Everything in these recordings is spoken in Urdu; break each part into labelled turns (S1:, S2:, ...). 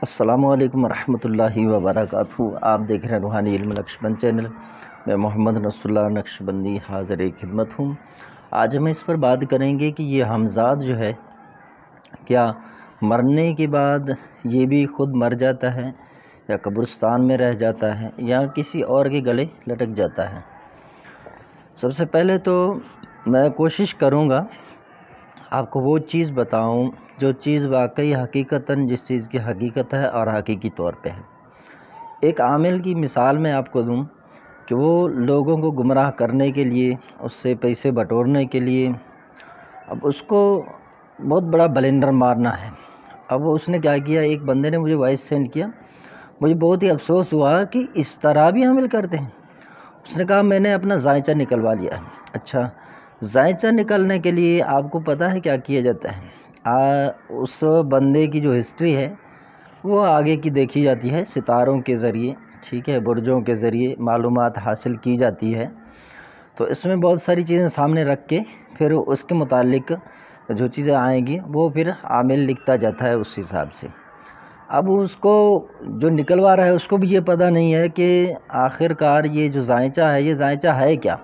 S1: السلام علیکم ورحمۃ اللہ وبرکاتہ۔ آپ دیکھ رہے ہیں روحانی علم نقشبند چینل۔ میں محمد نصر اللہ نقشبندی حاضر خدمت ہوں۔ آج ہم اس پر بات کریں گے کہ یہ ہمزاد جو ہے کیا مرنے کے بعد یہ بھی خود مر جاتا ہے یا قبرستان میں رہ جاتا ہے یا کسی اور کے گلے لٹک جاتا ہے۔ سب سے پہلے تو میں کوشش کروں گا آپ کو وہ چیز بتاؤں جو چیز واقعی حقیقتاً جس چیز کی حقیقت ہے اور حقیقی طور پہ ہے۔ ایک عامل کی مثال میں آپ کو دوں کہ وہ لوگوں کو گمراہ کرنے کے لیے، اس سے پیسے بٹورنے کے لیے، اب اس کو بہت بڑا بلنڈر مارنا ہے۔ اب اس نے کیا کیا، ایک بندے نے مجھے وائس سینڈ کیا، مجھے بہت ہی افسوس ہوا کہ اس طرح بھی عمل کرتے ہیں۔ اس نے کہا میں نے اپنا ذائچہ نکلوا لیا ہے۔ اچھا، ذائچہ نکلنے کے لیے آپ کو پتہ ہے کیا کیا جاتا ہے؟ اس بندے کی جو ہسٹری ہے وہ آگے کی دیکھی جاتی ہے، ستاروں کے ذریعے، ٹھیک ہے، برجوں کے ذریعے معلومات حاصل کی جاتی ہے۔ تو اس میں بہت ساری چیزیں سامنے رکھ کے پھر اس کے متعلق جو چیزیں آئیں گی وہ پھر عامل لکھتا جاتا ہے اس حساب سے۔ اب اس کو جو نکلوا رہا ہے اس کو بھی یہ پتہ نہیں ہے کہ آخر کار یہ جو ذائچہ ہے یہ ذائچہ ہے کیا۔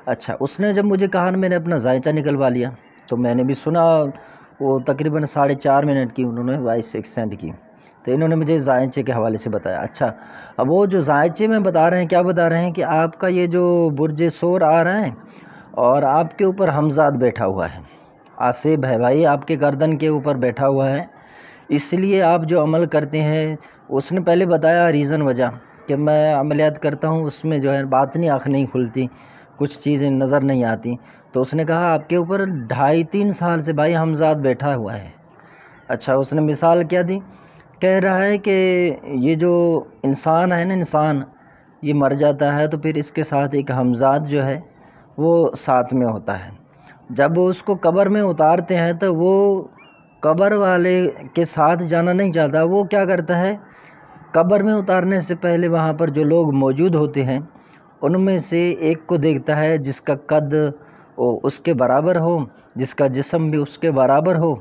S1: اچھا، اس نے جب مجھے کہا میں نے اپنا ذائچہ نکلوا لیا تو میں نے بھی سنا، وہ تقریباً 4.5 منٹ کی انہوں نے وائس سینڈ کی، تو انہوں نے مجھے ذائچے کے حوالے سے بتایا۔ اچھا، اب وہ جو ذائچے میں بتا رہے ہیں، کیا بتا رہے ہیں کہ آپ کا یہ جو برج سور آ رہا ہے اور آپ کے اوپر ہمزاد بیٹھا ہوا ہے، آصب ہے بھائی، آپ کے گردن کے اوپر بیٹھا ہوا ہے، اس لیے آپ جو عمل کرتے ہیں، اس نے پہلے بتایا ریزن، وجہ کہ میں عملیات کرتا ہوں، اس میں جو ہے باطنی آنکھ نہیں کھلتی، کچھ چیزیں نظر نہیں آتی، تو اس نے کہا آپ کے اوپر 2.5-3 سال سے بھائی ہمزاد بیٹھا ہوا ہے۔ اچھا، اس نے مثال کیا دی، کہہ رہا ہے کہ یہ جو انسان ہے نا، انسان یہ مر جاتا ہے تو پھر اس کے ساتھ ایک ہمزاد جو ہے وہ ساتھ میں ہوتا ہے۔ جب اس کو قبر میں اتارتے ہیں تو وہ قبر والے کے ساتھ جانا نہیں چاہتا، وہ کیا کرتا ہے، قبر میں اتارنے سے پہلے وہاں پر جو لوگ موجود ہوتے ہیں ان میں سے ایک کو دیکھتا ہے جس کا قد اس کے برابر ہو، جس کا جسم بھی اس کے برابر ہو،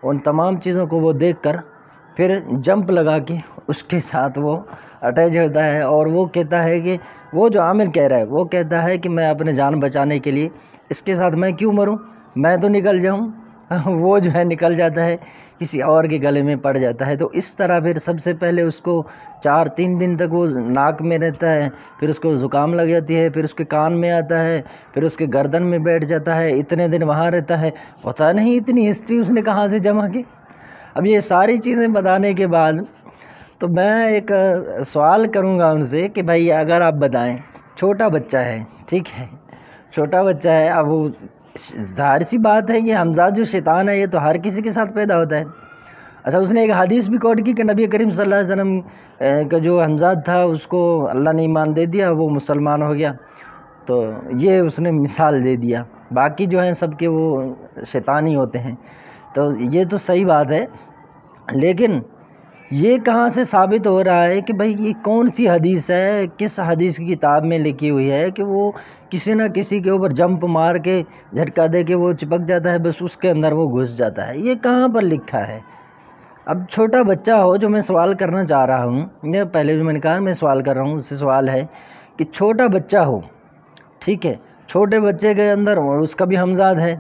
S1: ان تمام چیزوں کو وہ دیکھ کر پھر جمپ لگا کے اس کے ساتھ وہ اٹیچ ہوتا ہے، اور وہ کہتا ہے کہ وہ جو عامل کہہ رہا ہے وہ کہتا ہے کہ میں اپنے جان بچانے کے لیے اس کے ساتھ میں کیوں مروں، میں تو نکل جاؤں۔ وہ جو ہے نکل جاتا ہے، کسی اور کے گلے میں پڑ جاتا ہے۔ تو اس طرح پھر سب سے پہلے اس کو 3 دن تک وہ ناک میں رہتا ہے، پھر اس کو زکام لگ جاتی ہے، پھر اس کے کان میں آتا ہے، پھر اس کے گردن میں بیٹھ جاتا ہے، اتنے دن وہاں رہتا ہے، پتہ نہیں اتنی ہسٹری اس نے کہاں سے جمع کی۔ اب یہ ساری چیزیں بتانے کے بعد تو میں ایک سوال کروں گا ان سے کہ بھائی اگر آپ بتائیں، چھوٹا بچہ ہے، ٹھیک ہے، چھوٹا بچہ ہے، اب وہ ظاہر سی بات ہے یہ ہمزاد جو شیطان ہے یہ تو ہر کسی کے ساتھ پیدا ہوتا ہے۔ اچھا، اس نے ایک حدیث بھی کوٹ کی کہ نبی کریم صلی اللہ علیہ وسلم کا جو ہمزاد تھا اس کو اللہ نے ایمان دے دیا، وہ مسلمان ہو گیا، تو یہ اس نے مثال دے دیا، باقی جو ہیں سب کے وہ شیطان ہی ہوتے ہیں۔ تو یہ تو صحیح بات ہے، لیکن یہ کہاں سے ثابت ہو رہا ہے کہ بھئی یہ کون سی حدیث ہے، کس حدیث کی کتاب میں لکھی ہوئی ہے کہ وہ کسی نہ کسی کے اوپر جمپ مار کے جھٹکا دے کے وہ چپک جاتا ہے، بس اس کے اندر وہ گھس جاتا ہے؟ یہ کہاں پر لکھا ہے؟ اب چھوٹا بچہ ہو، جو میں سوال کرنا چاہ رہا ہوں، یہ پہلے جو میں نے کہا میں سوال کر رہا ہوں، اس سے سوال ہے کہ چھوٹا بچہ ہو، ٹھیک ہے، چھوٹے بچے کے اندر اور اس کا بھی ہمزاد ہے،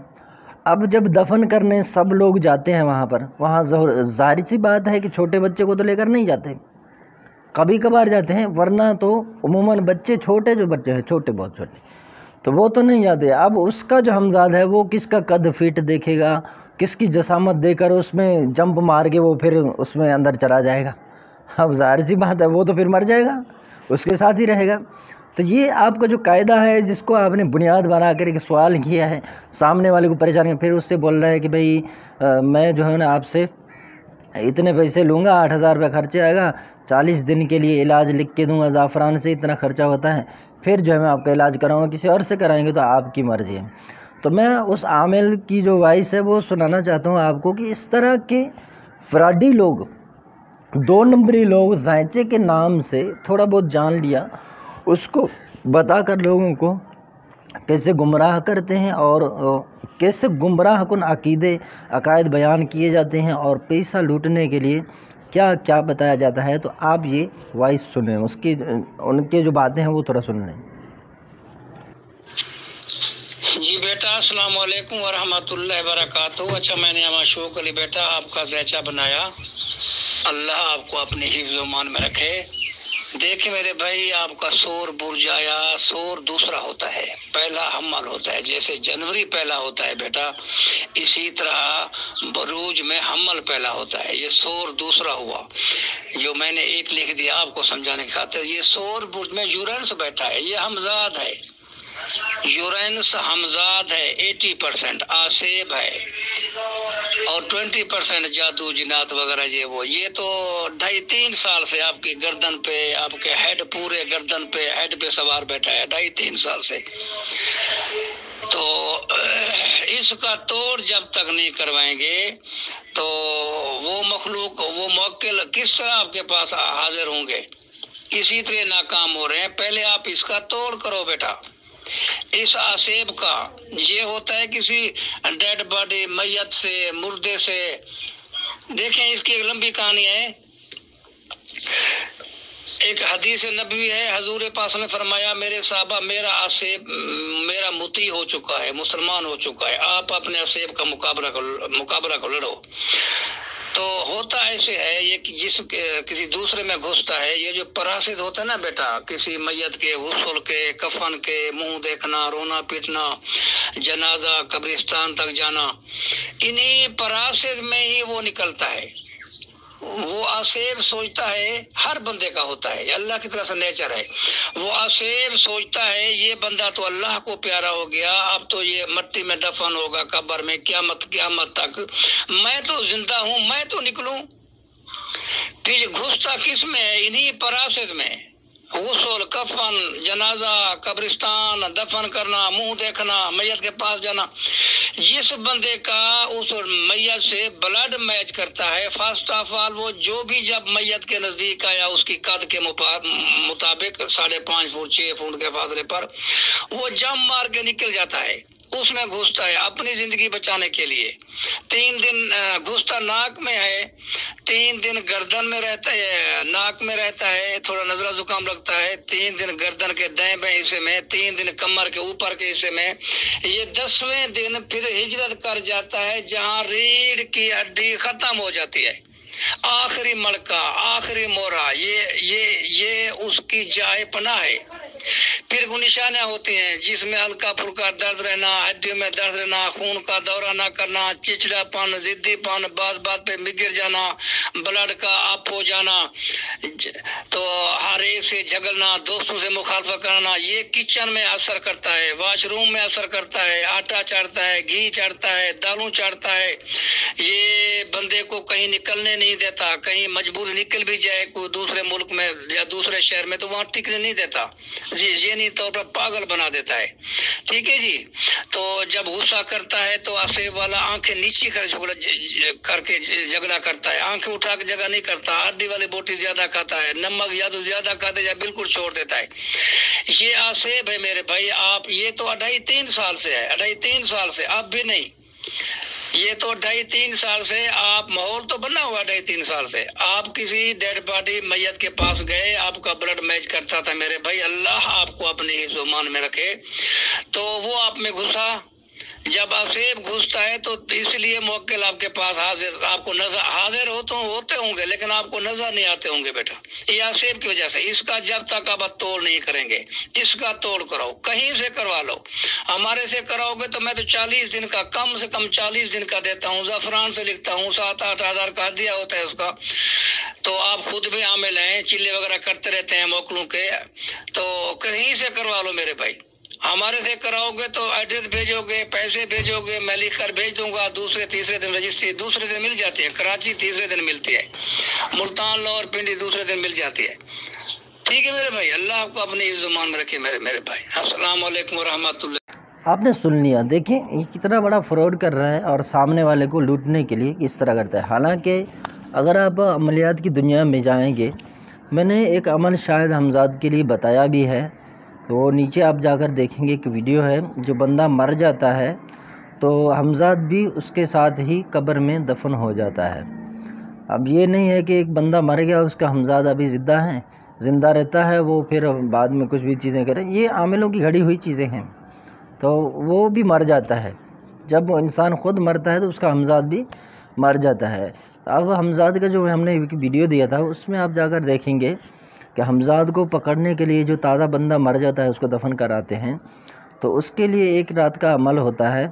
S1: اب جب دفن کرنے سب لوگ جاتے ہیں وہاں پر، وہاں ظاہر سی بات ہے کہ چھوٹے بچے کو تو لے کر نہیں جاتے، کبھی کبھار جاتے ہیں، ورنہ تو عموماً بچے چھوٹے، جو بچے ہیں چھوٹے، بہت چھوٹے، تو وہ تو نہیں جاتے۔ اب اس کا جو ہمزاد ہے وہ کس کا قد فٹ دیکھے گا، کس کی جسامت دے کر اس میں جمپ مار کے وہ پھر اس میں اندر چلا جائے گا؟ اب ظاہر سی بات ہے وہ تو پھر مر جائے گا، اس کے ساتھ ہی رہے گا۔ تو یہ آپ کا جو قاعدہ ہے جس کو آپ نے بنیاد بنا کر ایک سوال کیا ہے، سامنے والے کو پریشان، پھر اس سے بول رہا ہے کہ بھئی میں جو ہے نا آپ سے اتنے پیسے لوں گا، 8,000 روپے خرچے آئے گا، 40 دن کے لیے علاج لکھ کے دوں گا، زعفران سے اتنا خرچہ ہوتا ہے، پھر جو ہے میں آپ کا علاج کراؤں گا، کسی اور سے کرائیں گے تو آپ کی مرضی ہے۔ تو میں اس عامل کی جو وائس ہے وہ سنانا چاہتا ہوں آپ کو کہ اس طرح کے فراڈی لوگ، 2 نمبری لوگ ذائچے کے نام سے تھوڑا بہت جان لیا اس کو بتا کر لوگوں کو کیسے گمراہ کرتے ہیں، اور کیسے گمراہ کن عقائد بیان کیے جاتے ہیں، اور پیسہ لوٹنے کے لیے کیا کیا بتایا جاتا ہے، تو آپ یہ وائس سنیں، ان کے جو باتیں ہیں وہ تھوڑا سن لیں۔
S2: جی بیٹا السلام علیکم ورحمۃ اللہ وبرکاتہ۔ اچھا، میں نے اشوق علی بیٹا آپ کا زیچہ بنایا، اللہ آپ کو اپنے حفظ و امان میں رکھے۔ دیکھیں میرے بھائی، آپ کا سور برج آیا، سور دوسرا ہوتا ہے، پہلا حمل ہوتا ہے، جیسے جنوری پہلا ہوتا ہے بیٹا، اسی طرح بروج میں حمل پہلا ہوتا ہے، یہ سور دوسرا ہوا جو میں نے ایک لکھ دیا آپ کو سمجھانے کی خاطر۔ یہ سور برج میں یورینس بیٹھا ہے، یہ ہمزاد ہے، یورینس ہمزاد ہے، 80% آسیب ہے، اور 20% جادو جنات وغیرہ یہ تو 2.5-3 سال سے آپ کی گردن پہ، آپ کے ہیڈ، پورے گردن پہ، ہیڈ پہ سوار بیٹھا ہے 2.5-3 سال سے۔ تو اس کا توڑ جب تک نہیں کروائیں گے تو وہ مخلوق، وہ موکل کس طرح آپ کے پاس حاضر ہوں گے؟ اسی طرح ناکام ہو رہے ہیں۔ پہلے آپ اس کا توڑ کرو بیٹا۔ اس آسیب کا یہ ہوتا ہے کسی ڈیڈ باڈی، میت سے، مردے سے۔ دیکھیں اس کی ایک لمبی کہانی ہے، ایک حدیث نبوی ہے، حضور پاک نے فرمایا میرے صحابہ، میرا آسیب میرا مطیع ہو چکا ہے، مسلمان ہو چکا ہے، آپ اپنے آسیب کا مقابلہ کو لڑو۔ تو ہوتا ایسے ہے، یہ جس کسی دوسرے میں گھستا ہے، یہ جو پراسد ہوتا ہے نا بیٹا، کسی میت کے غسل کے، کفن کے، منہ دیکھنا، رونا پیٹنا، جنازہ، قبرستان تک جانا، انہی پراسد میں ہی وہ نکلتا ہے۔ وہ آسیب سوچتا ہے، ہر بندے کا ہوتا ہے، اللہ کی طرف سے نیچر ہے، وہ آسیب سوچتا ہے یہ بندہ تو اللہ کو پیارا ہو گیا، اب تو یہ مٹی میں دفن ہوگا قبر میں، قیامت تک میں تو زندہ ہوں، میں تو نکلوں۔ پھر گھستا کس میں ہے؟ انہی پراسد میں، غسل، کفن، جنازہ، قبرستان، دفن کرنا، منہ دیکھنا، میت کے پاس جانا۔ جس بندے کا اس میت سے بلڈ میچ کرتا ہے، فرسٹ آف آل وہ جو بھی جب میت کے نزدیک آیا، اس کی قد کے مطابق 5.5 فٹ 6 فٹ کے فاصلے پر وہ جم مار کے نکل جاتا ہے، اس میں گھستا ہے اپنی زندگی بچانے کے لیے۔ 3 دن گھستا ناک میں ہے، 3 دن گردن میں رہتا ہے، ناک میں رہتا ہے، تھوڑا نزلہ زکام لگتا ہے، 3 دن گردن کے دائیں بائیں حصے میں، 3 دن کمر کے اوپر کے حصے میں، یہ 10ویں دن پھر ہجرت کر جاتا ہے جہاں ریڑھ کی ہڈی ختم ہو جاتی ہے، آخری ملکہ، آخری مورا، یہ اس کی جائے پناہ ہے۔ پھر وہ نشانیاں ہوتی ہیں جس میں ہلکا پھلکا درد رہنا، ہڈیوں میں درد رہنا، خون کا دورہ نہ کرنا، چچڑا پن، ضدی پن، بات پہ بگڑ جانا، بلڈ کا اپ ہو جانا، تو ہر ایک سے جھگڑنا، دوستوں سے مخالفت کرنا، یہ کچن میں اثر کرتا ہے، واش روم میں اثر کرتا ہے، آٹا چڑھتا ہے، گھی چڑھتا ہے، دالوں چڑھتا ہے، یہ بندے کو کہیں نکلنے نہیں دیتا، کہیں مجبور نکل بھی جائے کوئی دوسرے ملک میں یا دوسرے شہر میں تو وہاں ٹکنے نہیں دیتا، ذہنی طور پر پاگل بنا دیتا ہے۔ ٹھیک ہے جی، تو جب غصہ کرتا ہے تو آسیب والا آنکھیں نیچی کر کے جھگڑا کرتا ہے، آنکھیں اٹھا کے جگہ نہیں کرتا، ہڈی والی بوٹی زیادہ کھاتا ہے، نمک یا تو زیادہ کھاتے یا بالکل چھوڑ دیتا ہے۔ یہ آسیب ہے میرے بھائی، آپ یہ تو 2.5-3 سال سے ہے، 2.5-3 سال سے، اب بھی نہیں، یہ تو 2.5-3 سال سے آپ ماحول تو بنا ہوا 2.5-3 سال سے، آپ کسی ڈیڈ باڈی میت کے پاس گئے، آپ کا بلڈ میچ کرتا تھا میرے بھائی، اللہ آپ کو اپنے حفظ و امان میں رکھے، تو وہ آپ میں گھسا۔ جب آسیب گھستا ہے تو اس لیے موکل آپ کے پاس حاضر، آپ کو نظر حاضر ہوتے ہوں گے لیکن آپ کو نظر نہیں آتے ہوں گے بیٹا، یہ آسیب کی وجہ سے۔ اس کا جب تک آپ توڑ نہیں کریں گے، اس کا توڑ کراؤ، کہیں سے کروا لو، ہمارے سے کراؤ گے تو میں تو 40 دن کا، کم سے کم 40 دن کا دیتا ہوں، زعفران سے لکھتا ہوں، 7-8 ہزار کا دیا ہوتا ہے اس کا، تو آپ خود بھی عامل ہیں، چلے وغیرہ کرتے رہتے ہیں موکلوں کے، تو کہیں سے کروا لو میرے بھائی، ہمارے سے کراؤ گے تو ایڈریس بھیجو گے، پیسے بھیجو گے، میں لکھ کر بھیج دوں گا، دوسرے تیسرے دن رجسٹری دوسرے دن مل جاتی ہے، کراچی تیسرے دن ملتی ہے، ملتان لاہور پنڈی دوسرے دن مل جاتی ہے۔ ٹھیک ہے میرے بھائی، اللہ آپ کو اپنی زبان میں رکھے میرے بھائی۔ السلام علیکم ورحمۃ اللہ۔
S1: آپ نے سن لیا، دیکھیں یہ کتنا بڑا فراڈ کر رہا ہے اور سامنے والے کو لوٹنے کے لیے کس طرح کرتا ہے۔ حالانکہ اگر آپ عملیات کی دنیا میں جائیں گے، میں نے ایک عمل شاید ہمزاد کے لیے بتایا بھی ہے، تو وہ نیچے آپ جا کر دیکھیں گے کہ ویڈیو ہے، جو بندہ مر جاتا ہے تو ہمزاد بھی اس کے ساتھ ہی قبر میں دفن ہو جاتا ہے۔ اب یہ نہیں ہے کہ ایک بندہ مر گیا اس کا ہمزاد ابھی زندہ رہتا ہے، وہ پھر بعد میں کچھ بھی چیزیں کرے، یہ عاملوں کی گھڑی ہوئی چیزیں ہیں، تو وہ بھی مر جاتا ہے۔ جب وہ انسان خود مرتا ہے تو اس کا ہمزاد بھی مر جاتا ہے۔ اب ہمزاد کا جو ہم نے ویڈیو دیا تھا اس میں آپ جا کر دیکھیں گے کہ ہمزاد کو پکڑنے کے لیے جو تازہ بندہ مر جاتا ہے اس کو دفن کراتے ہیں، تو اس کے لیے ایک رات کا عمل ہوتا ہے۔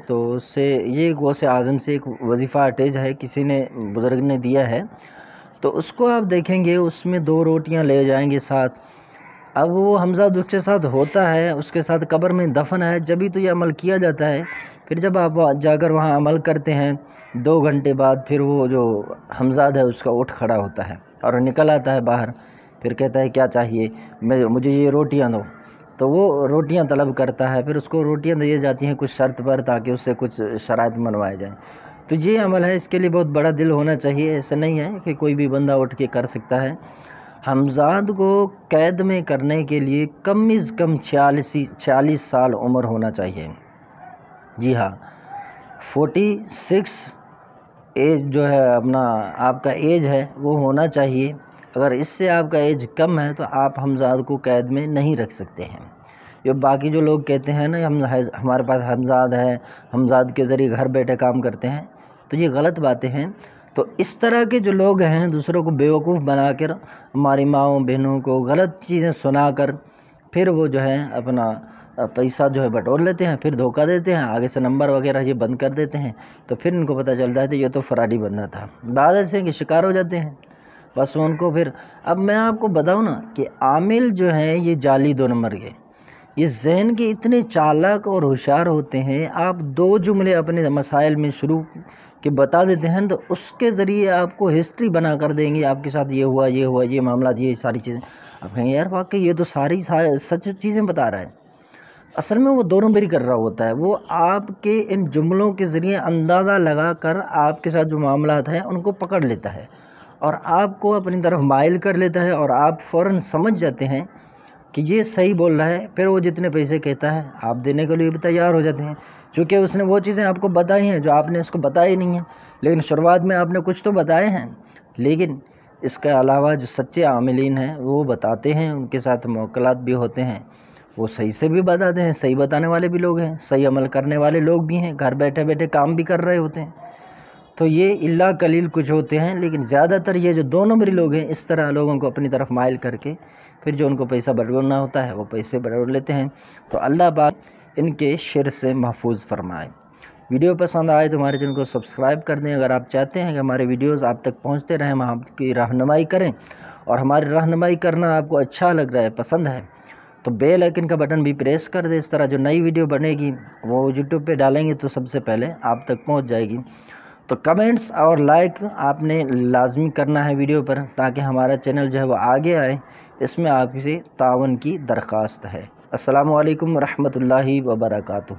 S1: تو اس سے یہ غوث اعظم سے ایک وظیفہ اٹیچ ہے، کسی نے بزرگ نے دیا ہے، تو اس کو آپ دیکھیں گے اس میں 2 روٹیاں لے جائیں گے ساتھ۔ اب وہ حمزہ اس کے ساتھ ہوتا ہے، اس کے ساتھ قبر میں دفن ہے، جبھی تو یہ عمل کیا جاتا ہے۔ پھر جب آپ جا کر وہاں عمل کرتے ہیں 2 گھنٹے بعد، پھر وہ جو حمزاد ہے اس کا اٹھ کھڑا ہوتا ہے اور نکل آتا ہے باہر، پھر کہتا ہے کیا چاہیے، مجھے یہ روٹیاں دو، تو وہ روٹیاں طلب کرتا ہے، پھر اس کو روٹیاں دی جاتی ہیں کچھ شرط پر تاکہ اس سے کچھ شرائط منوائے جائیں۔ تو یہ عمل ہے، اس کے لیے بہت بڑا دل ہونا چاہیے، ایسا نہیں ہے کہ کوئی بھی بندہ اٹھ کے کر سکتا ہے۔ حمزاد کو قید میں کرنے کے لیے کم از کم 46 سال عمر ہونا چاہیے۔ جی ہاں، 46 ایج جو ہے اپنا آپ کا ایج ہے وہ ہونا چاہیے۔ اگر اس سے آپ کا ایج کم ہے تو آپ حمزاد کو قید میں نہیں رکھ سکتے ہیں۔ جو باقی جو لوگ کہتے ہیں نا ہمارے پاس حمزاد ہے، حمزاد کے ذریعے گھر بیٹھے کام کرتے ہیں، تو یہ غلط باتیں ہیں۔ تو اس طرح کے جو لوگ ہیں دوسروں کو بیوقوف بنا کر، ہماری ماؤں بہنوں کو غلط چیزیں سنا کر، پھر وہ جو ہے اپنا پیسہ جو ہے بٹور لیتے ہیں، پھر دھوکہ دیتے ہیں، آگے سے نمبر وغیرہ یہ بند کر دیتے ہیں، تو پھر ان کو پتہ چلتا ہے کہ یہ تو فراڈی بندہ تھا۔ بعض ایسے ہیں کہ شکار ہو جاتے ہیں، بس ان کو پھر اب میں آپ کو بتاؤں نا کہ عامل جو ہیں یہ جعلی 2 نمبر کے، یہ ذہن کے اتنے چالاک اور ہوشیار ہوتے ہیں، آپ 2 جملے اپنے مسائل میں شروع کہ بتا دیتے ہیں تو اس کے ذریعے آپ کو ہسٹری بنا کر دیں گے، آپ کے ساتھ یہ ہوا یہ معاملات، یہ ساری چیزیں۔ آپ کہیں یار واقعی یہ تو ساری سچ چیزیں بتا رہا ہے، اصل میں وہ 2 نمبری کر رہا ہوتا ہے۔ وہ آپ کے ان جملوں کے ذریعے اندازہ لگا کر آپ کے ساتھ جو معاملات ہیں ان کو پکڑ لیتا ہے اور آپ کو اپنی طرف مائل کر لیتا ہے، اور آپ فوراً سمجھ جاتے ہیں کہ یہ صحیح بول رہا ہے۔ پھر وہ جتنے پیسے کہتا ہے آپ دینے کے لیے بھی تیار ہو جاتے ہیں، چونکہ اس نے وہ چیزیں آپ کو بتائی ہیں جو آپ نے اس کو بتائی نہیں ہیں، لیکن شروعات میں آپ نے کچھ تو بتائے ہیں، لیکن اس کے علاوہ جو سچے عاملین ہیں وہ بتاتے ہیں، ان کے ساتھ موکلات بھی ہوتے ہیں، وہ صحیح سے بھی بتاتے ہیں، صحیح بتانے والے بھی لوگ ہیں، صحیح عمل کرنے والے لوگ بھی ہیں، گھر بیٹھے بیٹھے کام بھی کر رہے ہوتے ہیں۔ تو یہ الا قلیل کچھ ہوتے ہیں، لیکن زیادہ تر یہ جو 2 نمبری لوگ ہیں اس طرح لوگوں کو اپنی طرف مائل کر کے پھر جو ان کو پیسہ بٹورنا ہوتا ہے وہ پیسے بٹور لیتے ہیں۔ تو اللہ پاک ان کے شر سے محفوظ فرمائے۔ ویڈیو پسند آئے تو ہمارے چینل کو سبسکرائب کر دیں۔ اگر آپ چاہتے ہیں کہ ہمارے ویڈیوز آپ تک پہنچتے رہیں، ہم آپ کی رہنمائی کریں، اور ہماری رہنمائی کرنا آپ کو اچھا لگ رہا ہے، پسند ہے، تو بیل آئیکن کا بٹن بھی پریس کر دیں۔ اس طرح جو نئی ویڈیو بنے گی وہ یوٹیوب پہ ڈالیں گے تو سب سے پہلے آپ تک پہنچ جائے گی۔ تو کمنٹس اور لائک آپ نے لازمی کرنا ہے ویڈیو پر، تاکہ ہمارا چینل جو ہے وہ آگے آئے، اس میں آپ سے تعاون کی درخواست ہے۔ السلام علیکم ورحمۃ اللہ وبرکاتہ۔